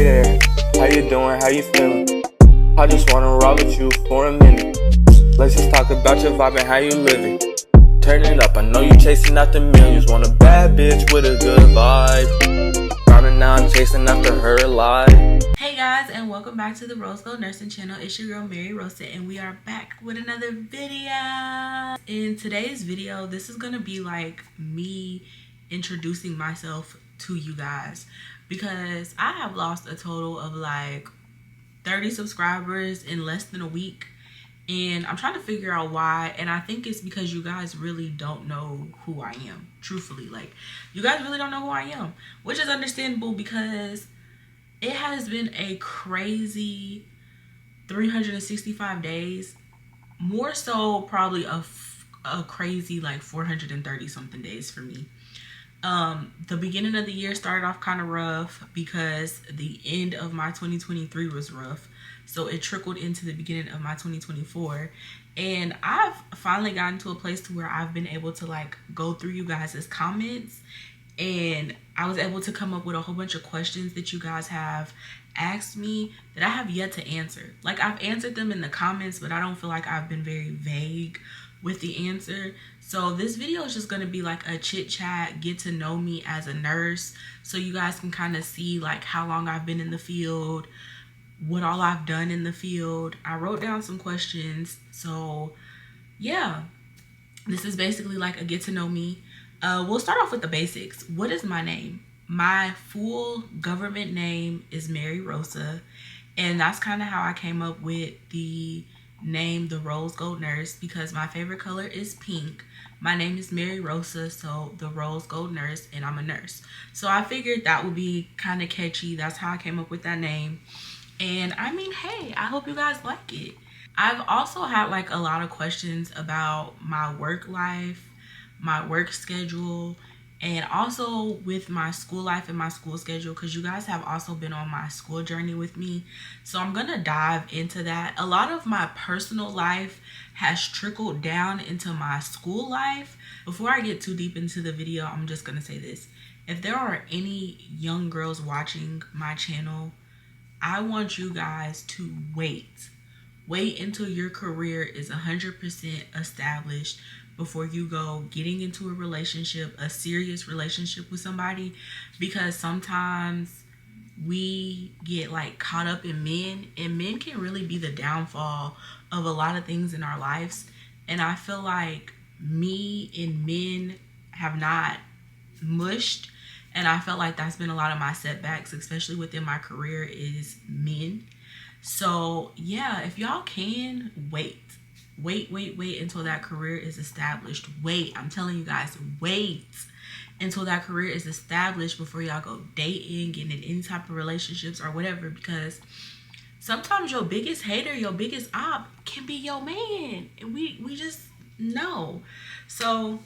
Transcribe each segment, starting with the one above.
there, how you doing, how you feeling? I just wanna roll with you for a minute. Let's just talk about your vibe and how you living. Turn it up, I know you chasing after millions. Want a bad bitch with a good vibe. Found her now, I'm chasing after her alive. Hey guys, and welcome back to the Rose Gold Nursing channel. It's your girl Mary Rosa, and we are back with another video. In today's video, this is gonna be like me introducing myself to you guys, because I have lost a total of like 30 subscribers in less than a week, and I'm trying to figure out why. And I think it's because you guys really don't know who I am. Truthfully, like, you guys really don't know who I am, which is understandable because it has been a crazy 365 days, more so probably a crazy like 430 something days for me. The beginning of the year started off kind of rough because the end of my 2023 was rough, so it trickled into the beginning of my 2024, and I've finally gotten to a place to where I've been able to like go through you guys' comments, and I was able to come up with a whole bunch of questions that you guys have asked me that I have yet to answer. Like, I've answered them in the comments, but I don't feel like I've been very vague with the answer. So this video is just going to be like a chit chat, get to know me as a nurse, so you guys can kind of see like how long I've been in the field, what all I've done in the field. I wrote down some questions, so yeah, this is basically like a get to know me. We'll start off with the basics. What is my name? My full government name is Mary Rosa, and that's kind of how I came up with the name the Rose Gold Nurse, because my favorite color is pink. My name is Mary Rosa, so the Rose Gold Nurse, and I'm a nurse. So I figured that would be kind of catchy. That's how I came up with that name. And I mean, hey, I hope you guys like it. I've also had like a lot of questions about my work life, my work schedule, and also with my school life and my school schedule, because you guys have also been on my school journey with me. So I'm gonna dive into that. A lot of my personal life has trickled down into my school life. Before I get too deep into the video, I'm just gonna say this. If there are any young girls watching my channel, I want you guys to wait until your career is 100% established before you go getting into a relationship, a serious relationship with somebody, because sometimes we get like caught up in men, and men can really be the downfall of a lot of things in our lives. And I feel like me and men have not mushed, and I felt like that's been a lot of my setbacks, especially within my career, is men. So yeah, if y'all can wait until that career is established. I'm telling you guys, wait until that career is established before y'all go dating, getting in any type of relationships or whatever, because sometimes your biggest hater, your biggest op can be your man, and we just know. So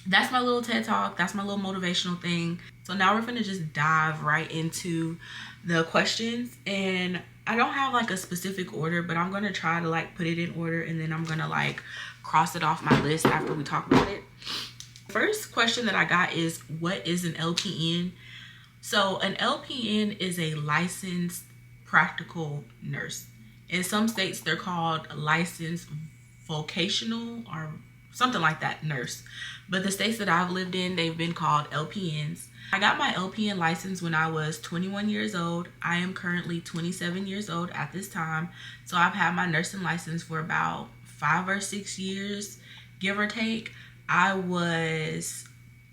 that's my little TED talk. That's my little motivational thing. So now we're gonna just dive right into the questions, and I don't have like a specific order, but I'm gonna try to like put it in order, and then I'm gonna like cross it off my list after we talk about it. First question that I got is, what is an LPN? So an LPN is a licensed practical nurse. In some states they're called licensed vocational or something like that nurse, but the states that I've lived in, they've been called LPNs. I got my LPN license when I was 21 years old. I am currently 27 years old at this time, so I've had my nursing license for about 5 or 6 years, give or take. I was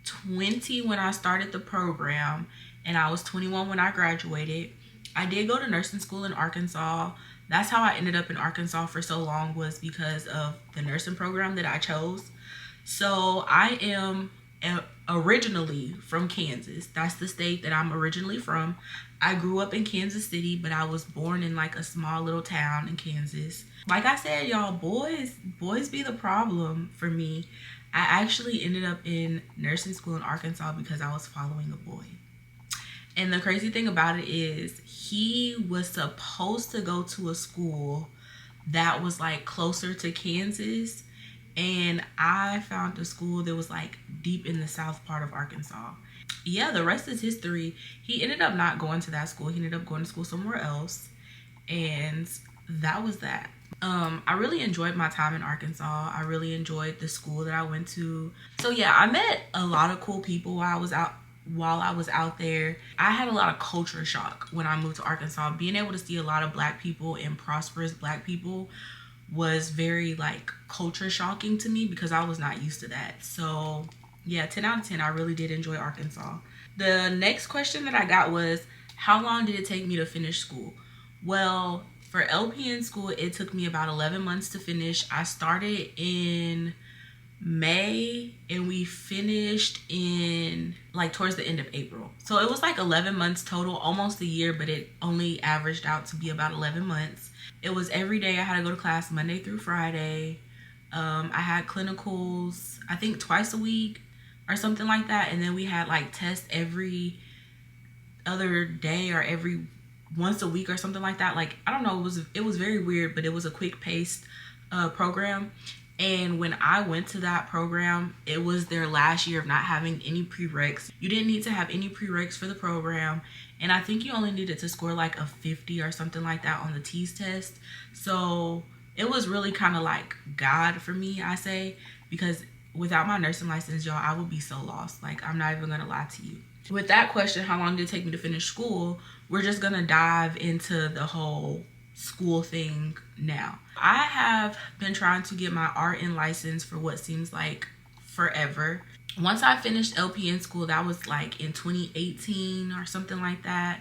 20 when I started the program, and I was 21 when I graduated. I did go to nursing school in Arkansas. That's how I ended up in Arkansas for so long, was because of the nursing program that I chose. So I am originally from Kansas. That's the state that I'm originally from. I grew up in Kansas City, but I was born in like a small little town in Kansas. Like I said, y'all, boys be the problem for me. I actually ended up in nursing school in Arkansas because I was following a boy. And the crazy thing about it is, he was supposed to go to a school that was like closer to Kansas, and I found a school that was like deep in the south part of Arkansas. yeah, the rest is history. He ended up not going to that school. He ended up going to school somewhere else. And that was that. I really enjoyed my time in Arkansas. I really enjoyed the school that I went to. So yeah, I met a lot of cool people while I was out there. I had a lot of culture shock when I moved to Arkansas. Being able to see a lot of black people and prosperous black people was very like culture shocking to me because I was not used to that. So yeah, 10 out of 10. I really did enjoy Arkansas. The next question that I got was, how long did it take me to finish school? Well, for LPN school, it took me about 11 months to finish. I started in May and we finished in like towards the end of April. So it was like 11 months total, almost a year, but it only averaged out to be about 11 months. It was every day. I had to go to class Monday through Friday. I had clinicals, I think twice a week or something like that. And then we had like tests every other day or every once a week or something like that. Like, I don't know, it was very weird, but it was a quick paced program. And when I went to that program, it was their last year of not having any prereqs. You didn't need to have any prereqs for the program. And I think you only needed to score like a 50 or something like that on the TEAS test. So it was really kind of like God for me, I say, because without my nursing license, y'all, I would be so lost. Like, I'm not even gonna lie to you. With that question, how long did it take me to finish school? We're just gonna dive into the whole school thing now. I have been trying to get my RN license for what seems like forever. Once I finished LPN school, that was like in 2018 or something like that.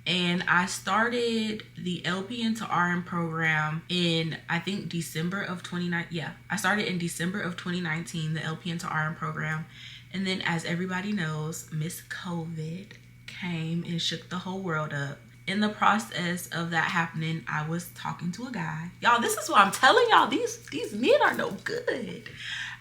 And I started the LPN to RN program in, I think, December of 2019. Yeah, I started in December of 2019, the LPN to RN program. And then, as everybody knows, Miss COVID came and shook the whole world up. In the process of that happening, I was talking to a guy. Y'all, this is what I'm telling y'all. These men are no good.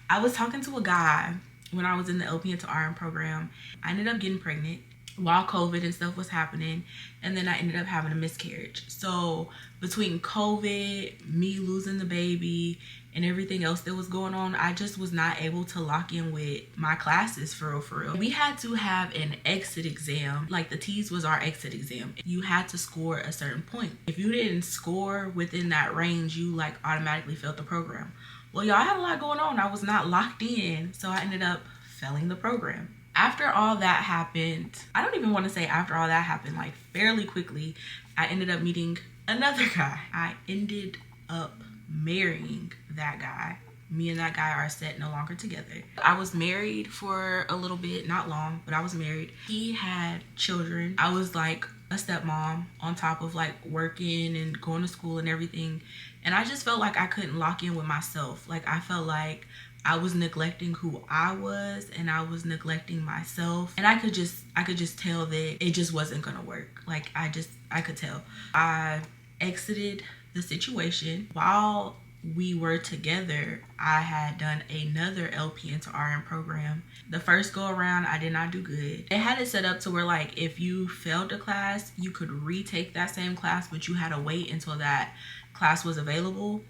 I was talking to a guy when I was in the LPN to RN program. I ended up getting pregnant while COVID and stuff was happening, and then I ended up having a miscarriage. So between COVID, me losing the baby, and everything else that was going on, I just was not able to lock in with my classes for real. We had to have an exit exam. Like, the TEAS was our exit exam. You had to score a certain point. If you didn't score within that range, you like automatically failed the program. Well, y'all, I had a lot going on. I was not locked in, so I ended up failing the program. After all that happened, I don't even want to say after all that happened, like fairly quickly, I ended up meeting another guy. I ended up marrying that guy. Me and that guy are set no longer together. I was married for a little bit, not long, but I was married. He had children. I was like a stepmom on top of like working and going to school and everything. And I just felt like I couldn't lock in with myself. Like, I felt like I was neglecting who I was and I was neglecting myself. And I could just tell that it just wasn't gonna work. Like, I could tell. I exited the situation. While we were together, I had done another LPN to RN program. The first go around, I did not do good. They had it set up to where, like, if you failed a class, you could retake that same class, but you had to wait until that class was available.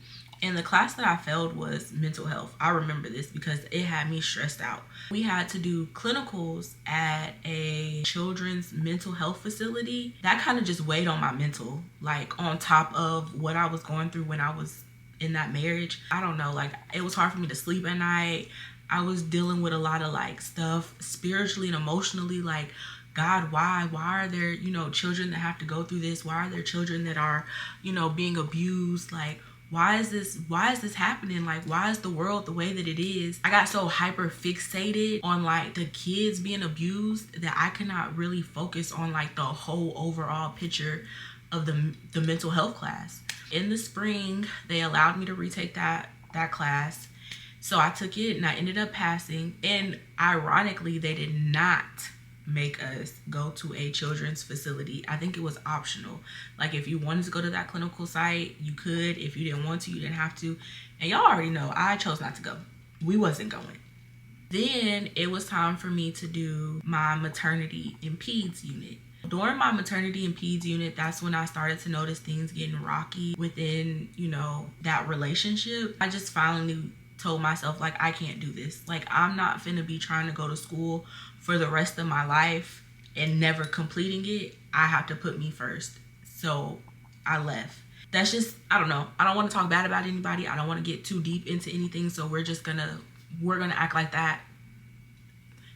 And the class that I failed was mental health. I remember this because it had me stressed out. We had to do clinicals at a children's mental health facility. That kind of just weighed on my mental, like on top of what I was going through when I was in that marriage. I don't know, like, it was hard for me to sleep at night. I was dealing with a lot of like stuff spiritually and emotionally, like, God, why are there, you know, children that have to go through this? Why are there children that are, you know, being abused? Like, why is this happening? Like, why is the world the way that it is? I got so hyper fixated on like the kids being abused that I could not really focus on like the whole overall picture of the mental health class. In the spring, they allowed me to retake that class. So I took it and I ended up passing. And ironically, they did not make us go to a children's facility. I think it was optional. Like, if you wanted to go to that clinical site, you could. If you didn't want to, you didn't have to. And y'all already know, I chose not to go. We wasn't going. Then it was time for me to do my maternity and peds unit. During my maternity and peds unit, that's when I started to notice things getting rocky within, you know, that relationship. I just finally told myself, like, I can't do this. Like, I'm not finna be trying to go to school for the rest of my life and never completing it. I have to put me first. So I left. That's just, I don't know. I don't want to talk bad about anybody. I don't want to get too deep into anything. So we're gonna act like that.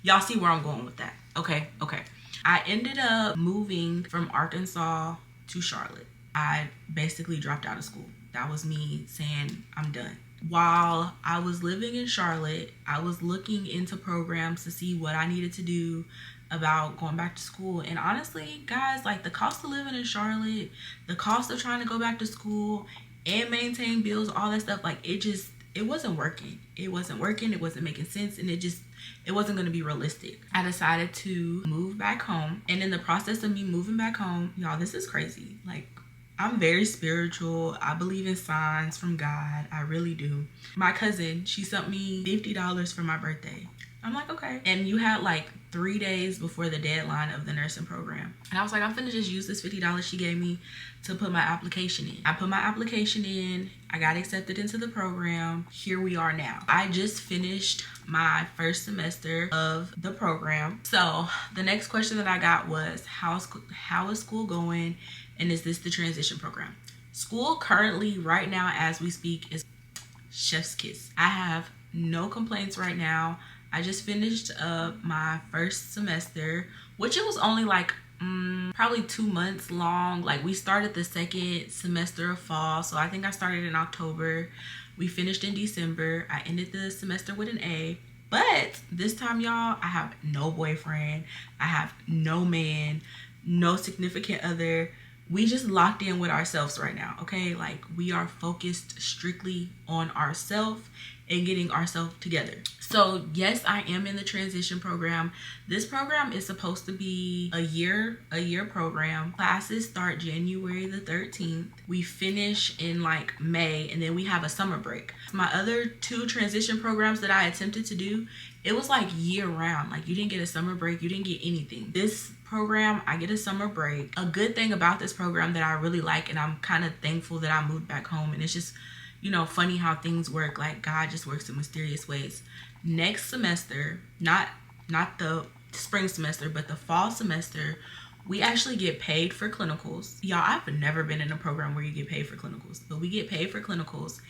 Y'all see where I'm going with that. Okay. I ended up moving from Arkansas to Charlotte. I basically dropped out of school. That was me saying I'm done. While I was living in Charlotte, I was looking into programs to see what I needed to do about going back to school. And honestly, guys, like, the cost of living in Charlotte, the cost of trying to go back to school and maintain bills, all that stuff, like, it wasn't working. It wasn't making sense, and it wasn't going to be realistic. I decided to move back home. And in the process of me moving back home, y'all, this is crazy. Like, I'm very spiritual. I believe in signs from God. I really do. My cousin, she sent me $50 for my birthday. I'm like, okay. And you had like 3 days before the deadline of the nursing program. And I was like, I'm finna just use this $50 she gave me to put my application in. I put my application in. I got accepted into the program. Here we are now. I just finished my first semester of the program. So the next question that I got was, how is school going? And is this the transition program? School currently, right now, as we speak, is chef's kiss. I have no complaints right now. I just finished up my first semester, which it was only like probably 2 months long. Like, we started the second semester of fall, so I think I started in October. We finished in December. I ended the semester with an A. But this time, y'all, I have no boyfriend. I have no man, no significant other. We just locked in with ourselves right now, okay? Like, we are focused strictly on ourselves and getting ourselves together. So yes, I am in the transition program. This program is supposed to be a year program. Classes start January the 13th. We finish in like May, and then we have a summer break. My other 2 transition programs that I attempted to do, it was like year round. Like, you didn't get a summer break, you didn't get anything. This program, I get a summer break. A good thing about this program that I really like, and I'm kind of thankful that I moved back home, and it's just, you know, funny how things work. Like, God just works in mysterious ways. Next semester, not the spring semester, but the fall semester, we actually get paid for clinicals. Y'all, I've never been in a program where you get paid for clinicals, but we get paid for clinicals.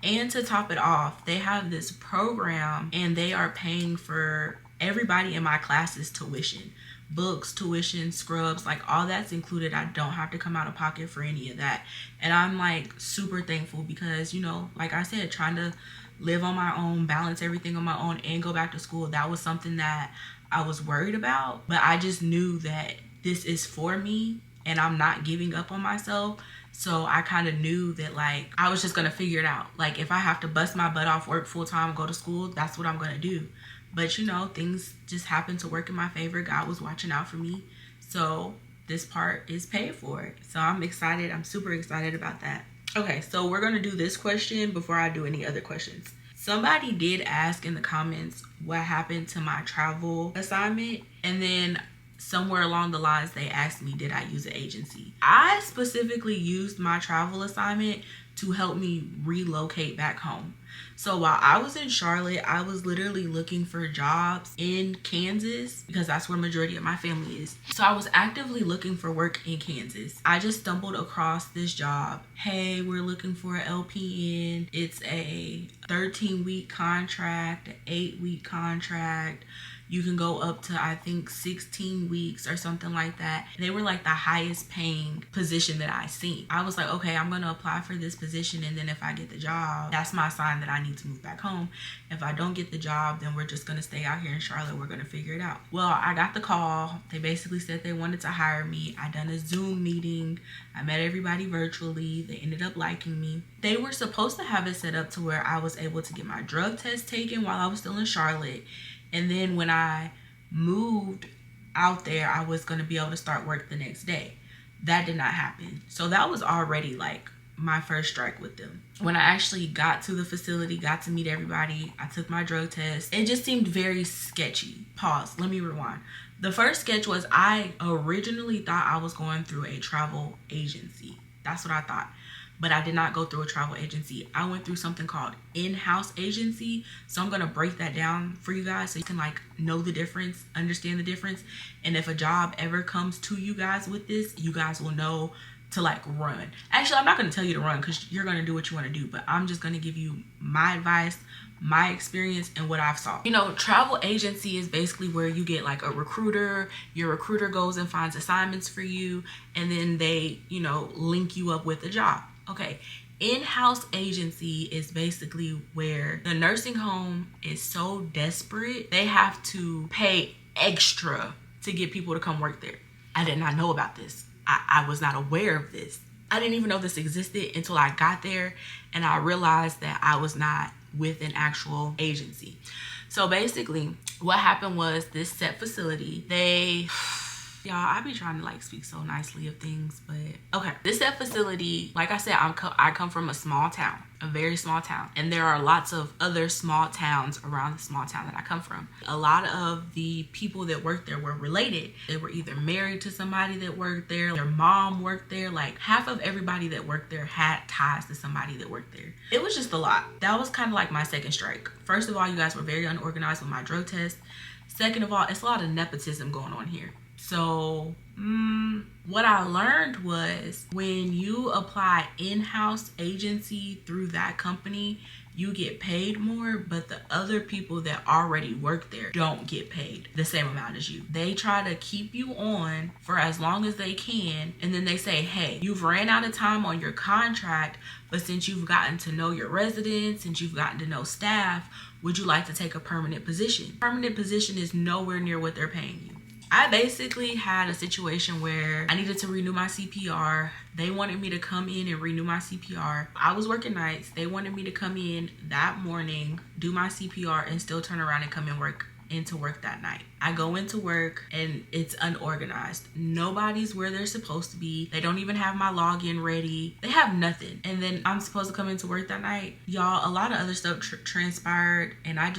And to top it off, they have this program, and they are paying for everybody in my classes tuition. Books, tuition, scrubs, like, all that's included. I don't have to come out of pocket for any of that. And I'm like super thankful because, you know, like I said, trying to live on my own, balance everything on my own, and go back to school, that was something that I was worried about. But I just knew that this is for me, and I'm not giving up on myself. So I kind of knew that, like, I was just gonna figure it out. Like, if I have to bust my butt off, work full time, go to school, that's what I'm gonna do. But, you know, things just happened to work in my favor. God was watching out for me. So this part is paid for. So I'm excited. I'm super excited about that. Okay, so we're going to do this question before I do any other questions. Somebody did ask in the comments what happened to my travel assignment. And then somewhere along the lines, they asked me, did I use an agency? I specifically used my travel assignment to help me relocate back home. So while I was in Charlotte, I was literally looking for jobs in Kansas because that's where majority of my family is. So I was actively looking for work in Kansas. I just stumbled across this job. Hey, we're looking for an LPN. It's a 13-week contract, an 8-week contract. You can go up to, I think, 16 weeks or something like that. They were like the highest paying position that I seen. I was like, okay, I'm going to apply for this position. And then if I get the job, that's my sign that I need to move back home. If I don't get the job, then we're just going to stay out here in Charlotte. We're going to figure it out. Well, I got the call. They basically said they wanted to hire me. I done a Zoom meeting. I met everybody virtually. They ended up liking me. They were supposed to have it set up to where I was able to get my drug test taken while I was still in Charlotte. And then when I moved out there, I was going to be able to start work the next day. That did not happen. So that was already like my first strike with them. When I actually got to the facility, got to meet everybody, I took my drug test. It just seemed very sketchy. Pause. Let me rewind. The first sketch was I originally thought I was going through a travel agency. That's what I thought. but I did not go through a travel agency. I went through something called in-house agency. So I'm gonna break that down for you guys so you can like know the difference, understand the difference. And if a job ever comes to you guys with this, you guys will know to like run. Actually, I'm not gonna tell you to run because you're gonna do what you wanna do, but I'm just gonna give you my advice, my experience, and what I've saw. You know, travel agency is basically where you get like a recruiter. Your recruiter goes and finds assignments for you, and then they, you know, link you up with a job. Okay. In-house agency is basically where the nursing home is so desperate, they have to pay extra to get people to come work there. I did not know about this. I was not aware of this. I didn't even know this existed until I got there and I realized that I was not with an actual agency. So basically what happened was this set facility, y'all, I be trying to like speak so nicely of things, but okay. This set facility, like I said, I come from a small town, a very small town. And there are lots of other small towns around the small town that I come from. A lot of the people that worked there were related. They were either married to somebody that worked there, their mom worked there. Like half of everybody that worked there had ties to somebody that worked there. It was just a lot. That was kind of like my second strike. First of all, you guys were very unorganized with my drug test. Second of all, it's a lot of nepotism going on here. So what I learned was when you apply in-house agency through that company, you get paid more, but the other people that already work there don't get paid the same amount as you. They try to keep you on for as long as they can, and then they say, hey, you've ran out of time on your contract, but since you've gotten to know your residents, since you've gotten to know staff, would you like to take a permanent position? Permanent position is nowhere near what they're paying you. I basically had a situation where I needed to renew my CPR. They wanted me to come in and renew my CPR. I was working nights. They wanted me to come in that morning, do my CPR, and still turn around and come and into work that night. I go into work and it's unorganized. Nobody's where they're supposed to be. They don't even have my login ready. They have nothing. And then I'm supposed to come into work that night. Y'all, a lot of other stuff transpired, and I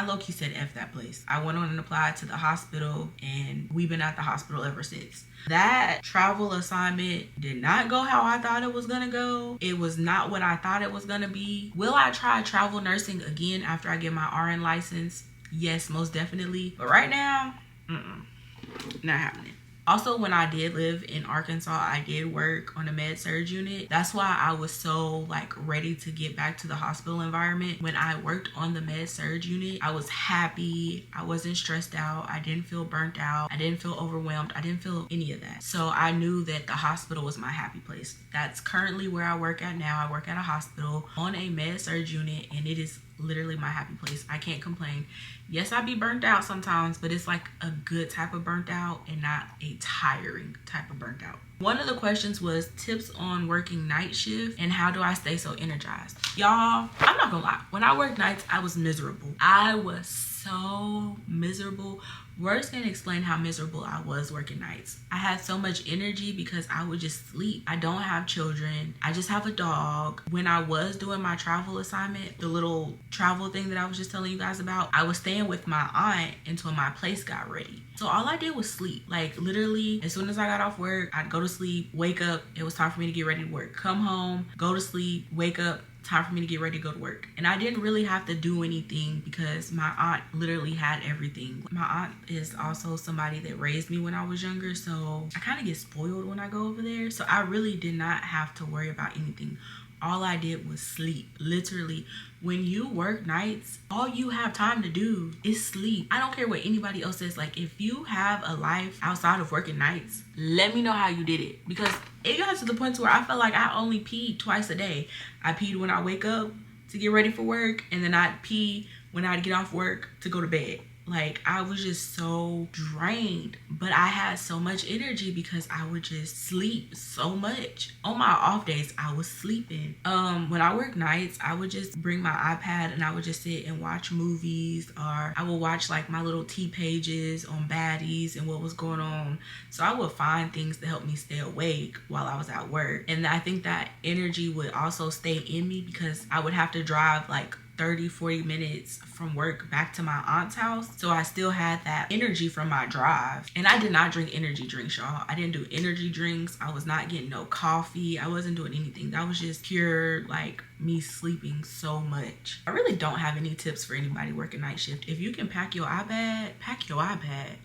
low-key said F that place. I went on and applied to the hospital, and we've been at the hospital ever since. That travel assignment did not go how I thought it was gonna go. It was not what I thought it was gonna be. Will I try travel nursing again after I get my RN license? Yes, most definitely. But right now, not happening. Also, when I did live in Arkansas, I did work on a med-surg unit. That's why I was so like ready to get back to the hospital environment. When I worked on the med-surg unit, I was happy. I wasn't stressed out. I didn't feel burnt out. I didn't feel overwhelmed. I didn't feel any of that. So I knew that the hospital was my happy place. That's currently where I work at now. I work at a hospital on a med-surg unit, and it is literally my happy place. I can't complain. Yes, I be burnt out sometimes, but it's like a good type of burnt out and not a tiring type of burnt out. One of the questions was tips on working night shift and how do I stay so energized. Y'all, I'm not gonna lie. When I worked nights, I was miserable. I was so miserable. Words can't explain how miserable I was working nights. I had so much energy because I would just sleep. I don't have children. I just have a dog. When I was doing my travel assignment, the little travel thing that I was just telling you guys about, I was staying with my aunt until my place got ready. So all I did was sleep. Like literally, as soon as I got off work, I'd go to sleep, wake up. It was time for me to get ready to work. Come home, go to sleep, wake up. Time for me to get ready to go to work. And I didn't really have to do anything because my aunt literally had everything. My aunt is also somebody that raised me when I was younger, so I kind of get spoiled when I go over there. So I really did not have to worry about anything. All I did was sleep. Literally, when you work nights, all you have time to do is sleep. I don't care what anybody else says. Like, if you have a life outside of working nights, let me know how you did it. Because it got to the point where I felt like I only peed twice a day. I peed when I wake up to get ready for work, and then I'd pee when I'd get off work to go to bed. Like, I was just so drained, but I had so much energy because I would just sleep so much. On my off days, I was sleeping. When I work nights, I would just bring my iPad and I would just sit and watch movies, or I would watch like my little T pages on baddies and what was going on. So I would find things to help me stay awake while I was at work. And I think that energy would also stay in me because I would have to drive like 30-40 minutes from work back to my aunt's house, so I still had that energy from my drive. And I did not drink energy drinks, y'all. I didn't do energy drinks. I was not getting no coffee. I wasn't doing anything. That was just pure like me sleeping so much. I really don't have any tips for anybody working night shift. If you can pack your iPad,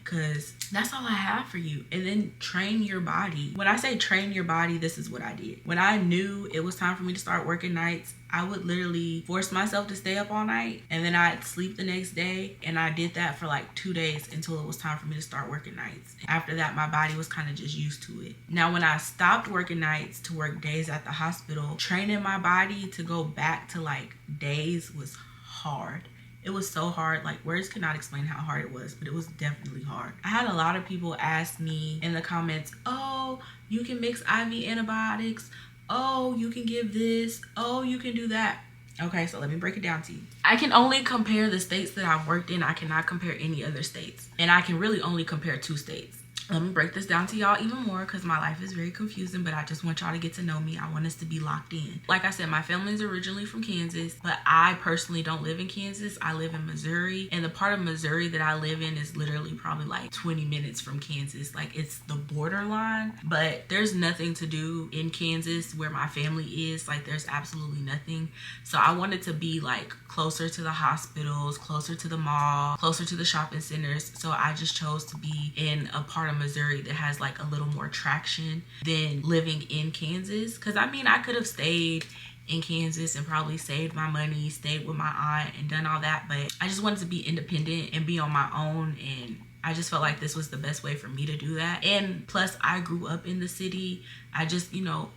because that's all I have for you. And then train your body. When I say train your body, this is what I did. When I knew it was time for me to start working nights, I would literally force myself to stay up all night, and then I'd sleep the next day. And I did that for like 2 days until it was time for me to start working nights. After that, my body was kind of just used to it. Now, when I stopped working nights to work days at the hospital, training my body to go back to like days was hard. It was so hard, like words cannot explain how hard it was, but it was definitely hard. I had a lot of people ask me in the comments, oh, you can mix IV antibiotics. Oh, you can give this. Oh, you can do that. Okay, so let me break it down to you. I can only compare the states that I've worked in. I cannot compare any other states. And I can really only compare 2 states. Let me break this down to y'all even more because my life is very confusing, but I just want y'all to get to know me. I want us to be locked in. Like I said, my family is originally from Kansas, but I personally don't live in Kansas. I live in Missouri, and the part of Missouri that I live in is literally probably like 20 minutes from Kansas. Like it's the borderline, but there's nothing to do in Kansas where my family is. Like there's absolutely nothing. So I wanted to be like closer to the hospitals, closer to the mall, closer to the shopping centers. So I just chose to be in a part of Missouri that has like a little more traction than living in Kansas. Because I mean, I could have stayed in Kansas and probably saved my money, stayed with my aunt and done all that, but I just wanted to be independent and be on my own, and I just felt like this was the best way for me to do that. And plus I grew up in the city. I just,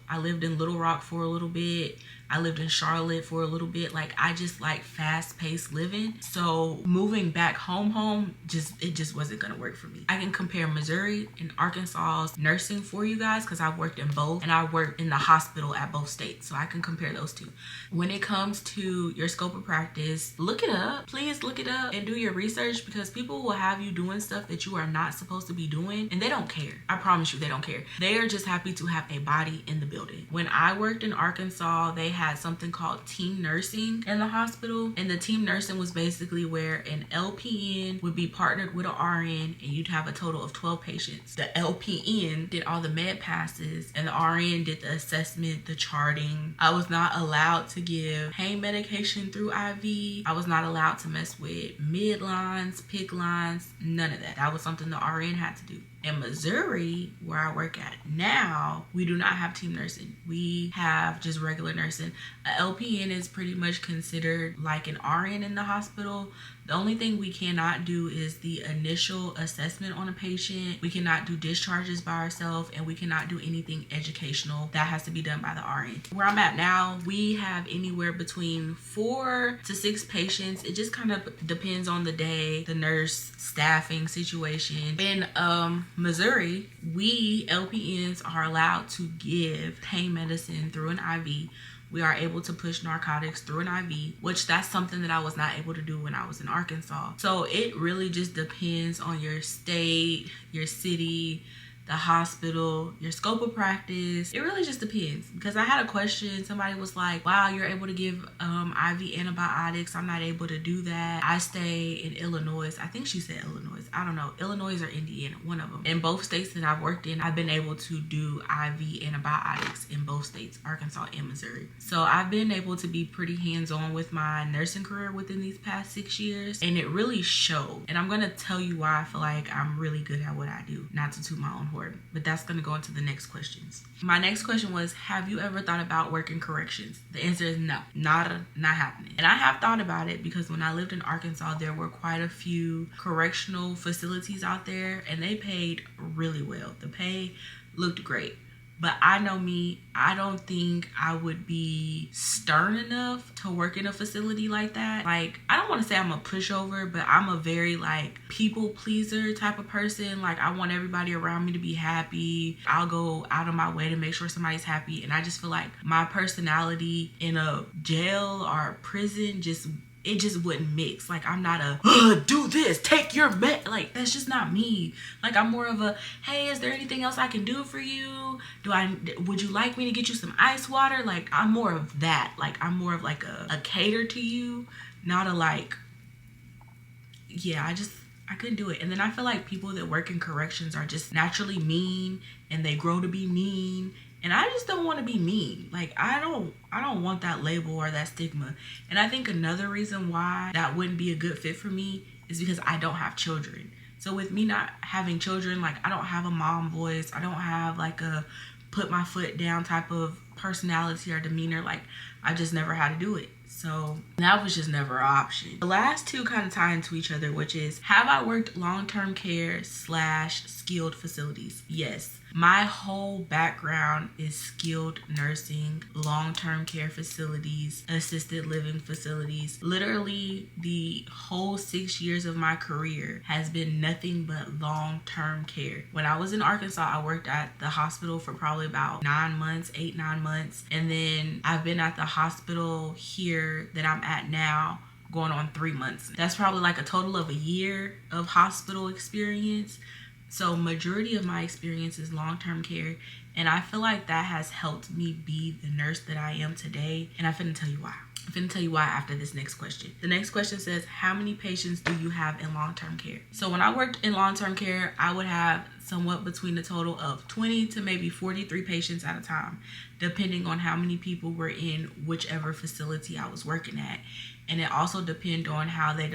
I lived in Little Rock for a little bit. I lived in Charlotte for a little bit. Like I just like fast-paced living. So moving back home, it just wasn't gonna work for me. I can compare Missouri and Arkansas's nursing for you guys because I've worked in both, and I worked in the hospital at both states. So I can compare those two. When it comes to your scope of practice, look it up. Please look it up and do your research, because people will have you doing stuff that you are not supposed to be doing, and they don't care. I promise you, they don't care. They are just happy to have a body in the building. When I worked in Arkansas, they had something called team nursing in the hospital, and the team nursing was basically where an LPN would be partnered with an RN, and you'd have a total of 12 patients. The LPN did all the med passes, and the RN did the assessment, the charting. I was not allowed to give pain medication through IV. I was not allowed to mess with midlines, PIC lines, none of that. That was something the RN had to do. In Missouri, where I work at now, we do not have team nursing. We have just regular nursing. A LPN is pretty much considered like an RN in the hospital. The only thing we cannot do is the initial assessment on a patient. We cannot do discharges by ourselves, and we cannot do anything educational. That has to be done by the RN. Where I'm at now, we have anywhere between 4 to 6 patients. It just kind of depends on the day, the nurse staffing situation. In Missouri, we LPNs are allowed to give pain medicine through an IV. We are able to push narcotics through an IV, which that's something that I was not able to do when I was in Arkansas. So it really just depends on your state, your city, the hospital, your scope of practice. It really just depends. Because I had a question. Somebody was like, wow, you're able to give IV antibiotics. I'm not able to do that. I stay in Illinois. I think she said Illinois. I don't know. Illinois or Indiana, one of them. In both states that I've worked in, I've been able to do IV antibiotics in both states, Arkansas and Missouri. So I've been able to be pretty hands-on with my nursing career within these past 6 years. And it really showed. And I'm going to tell you why I feel like I'm really good at what I do. Not to toot my own horn, but that's going to go into the next questions. My next question was, have you ever thought about working corrections? The answer is no, not happening. And I have thought about it because when I lived in Arkansas, there were quite a few correctional facilities out there, and they paid really well. The pay looked great. But I know me, I don't think I would be stern enough to work in a facility like that. Like, I don't want to say I'm a pushover, but I'm a very like people pleaser type of person. Like, I want everybody around me to be happy. I'll go out of my way to make sure somebody's happy. And I just feel like my personality in a jail or prison just it just wouldn't mix. Like, I'm not a do this, take your like, that's just not me. Like, I'm more of a, hey, is there anything else I can do for you? Would you like me to get you some ice water? Like, I'm more of that. Like, I'm more of like a cater to you, not a like, yeah, I couldn't do it. And then I feel like people that work in corrections are just naturally mean, and they grow to be mean. And I just don't want to be mean. Like, I don't want that label or that stigma. And I think another reason why that wouldn't be a good fit for me is because I don't have children. So with me not having children, like, I don't have a mom voice. I don't have like a put my foot down type of personality or demeanor. Like, I just never had to do it. So that was just never an option. The last two kind of tie into each other, which is, have I worked long-term care / skilled facilities? Yes. My whole background is skilled nursing, long-term care facilities, assisted living facilities. Literally the whole 6 years of my career has been nothing but long-term care. When I was in Arkansas, I worked at the hospital for probably about 9 months, 8-9 months. And then I've been at the hospital here that I'm at now going on 3 months. That's probably like a total of a year of hospital experience. So majority of my experience is long-term care, and I feel like that has helped me be the nurse that I am today. And I'm finna tell you why. I'm finna tell you why after this next question. The next question says, how many patients do you have in long-term care? So when I worked in long-term care, I would have somewhat between a total of 20 to maybe 43 patients at a time, depending on how many people were in whichever facility I was working at. And it also depended on how they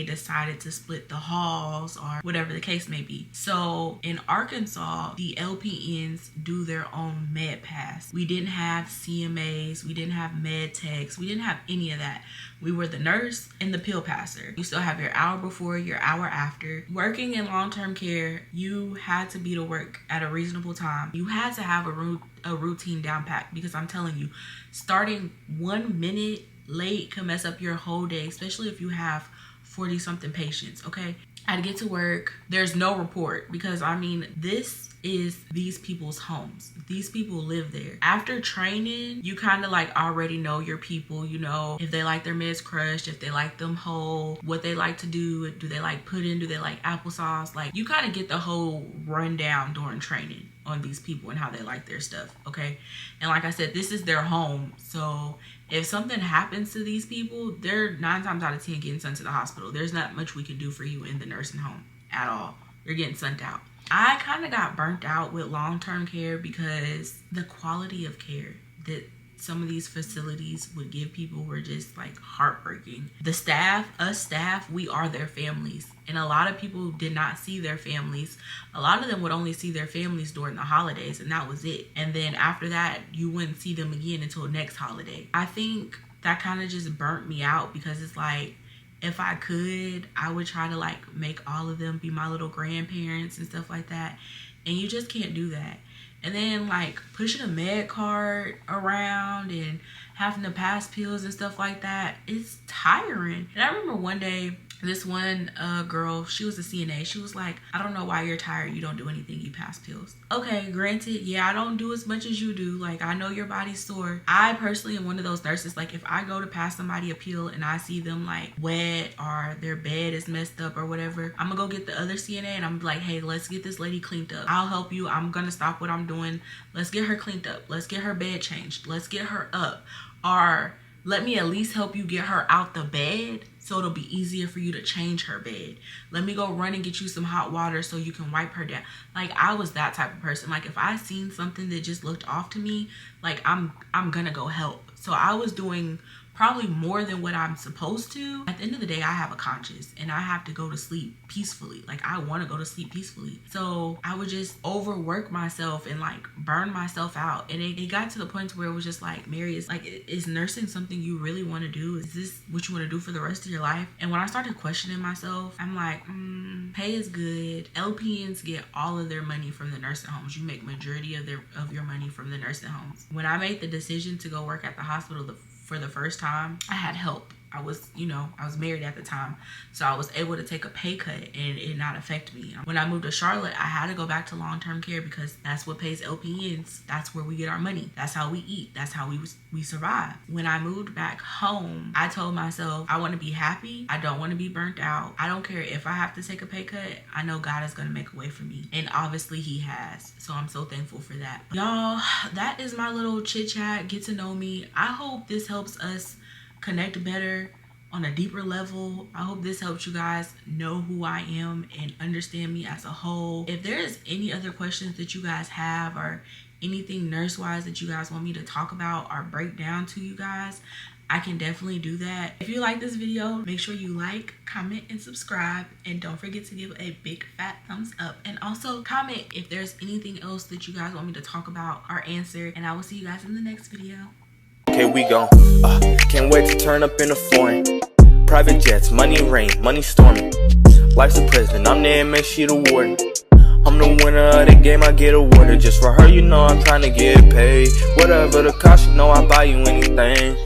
decided to split the halls or whatever the case may be. So in Arkansas, the LPNs do their own med pass. We didn't have CMAs, we didn't have med techs, we didn't have any of that. We were the nurse and the pill passer. You still have your hour before, your hour after. Working in long-term care, you had to be to work at a reasonable time. You had to have a routine down pat, because I'm telling you, starting 1 minute late can mess up your whole day, especially if you have 40 something patients. Okay, I'd get to work, there's no report, because I mean, this is these people's homes. These people live there. After training, you kind of like already know your people. You know if they like their meds crushed, if they like them whole, what they like to do they like pudding, do they like applesauce. Like, you kind of get the whole rundown during training on these people and how they like their stuff. Okay, and like I said, this is their home. So if something happens to these people, they're 9 times out of 10 getting sent to the hospital. There's not much we can do for you in the nursing home at all. You're getting sent out. I kind of got burnt out with long-term care because the quality of care that some of these facilities would give people were just like heartbreaking. The staff, we are their families. And a lot of people did not see their families. A lot of them would only see their families during the holidays, and that was it. And then after that, you wouldn't see them again until next holiday. I think that kind of just burnt me out, because it's like, if I could, I would try to like make all of them be my little grandparents and stuff like that. And you just can't do that. And then like pushing a med card around and having to pass pills and stuff like that, it's tiring. And I remember one day, this one girl, she was a CNA. She was like, I don't know why you're tired. You don't do anything. You pass pills. Okay, granted, yeah, I don't do as much as you do. Like, I know your body's sore. I personally am one of those nurses. Like, if I go to pass somebody a pill and I see them like wet or their bed is messed up or whatever, I'm gonna go get the other CNA and I'm like, hey, let's get this lady cleaned up. I'll help you. I'm gonna stop what I'm doing. Let's get her cleaned up. Let's get her bed changed. Let's get her up. Or let me at least help you get her out the bed, so it'll be easier for you to change her bed. Let me go run and get you some hot water so you can wipe her down. Like, I was that type of person. Like, if I seen something that just looked off to me, like, I'm gonna go help. So I was doing probably more than what I'm supposed to. At the end of the day, I have a conscience and I have to go to sleep peacefully. Like, I want to go to sleep peacefully. So I would just overwork myself and like burn myself out. And it got to the point where it was just like, Mary, is like, is nursing something you really want to do? Is this what you want to do for the rest of your life? And when I started questioning myself, I'm like, pay is good. LPNs get all of their money from the nursing homes. You make majority of your money from the nursing homes. When I made the decision to go work at the hospital for the first time, I had help. I was, you know, I was married at the time. So I was able to take a pay cut and it not affect me. When I moved to Charlotte, I had to go back to long-term care because that's what pays LPNs. That's where we get our money. That's how we eat. That's how we survive. When I moved back home, I told myself, I want to be happy. I don't want to be burnt out. I don't care if I have to take a pay cut. I know God is going to make a way for me. And obviously he has. So I'm so thankful for that. Y'all, that is my little chit chat. Get to know me. I hope this helps us connect better on a deeper level. I hope this helps you guys know who I am and understand me as a whole. If there's any other questions that you guys have or anything nurse-wise that you guys want me to talk about or break down to you guys, I can definitely do that. If you like this video, make sure you like, comment, and subscribe. And don't forget to give a big fat thumbs up. And also comment if there's anything else that you guys want me to talk about or answer. And I will see you guys in the next video. Okay, we gon' can't wait to turn up in the foreign. Private jets, money rain, money storming. Life's a prison, I'm the inmate, she the warden. I'm the winner of the game, I get awarded. Just for her, you know I'm trying to get paid. Whatever the cost, you know I'll buy you anything.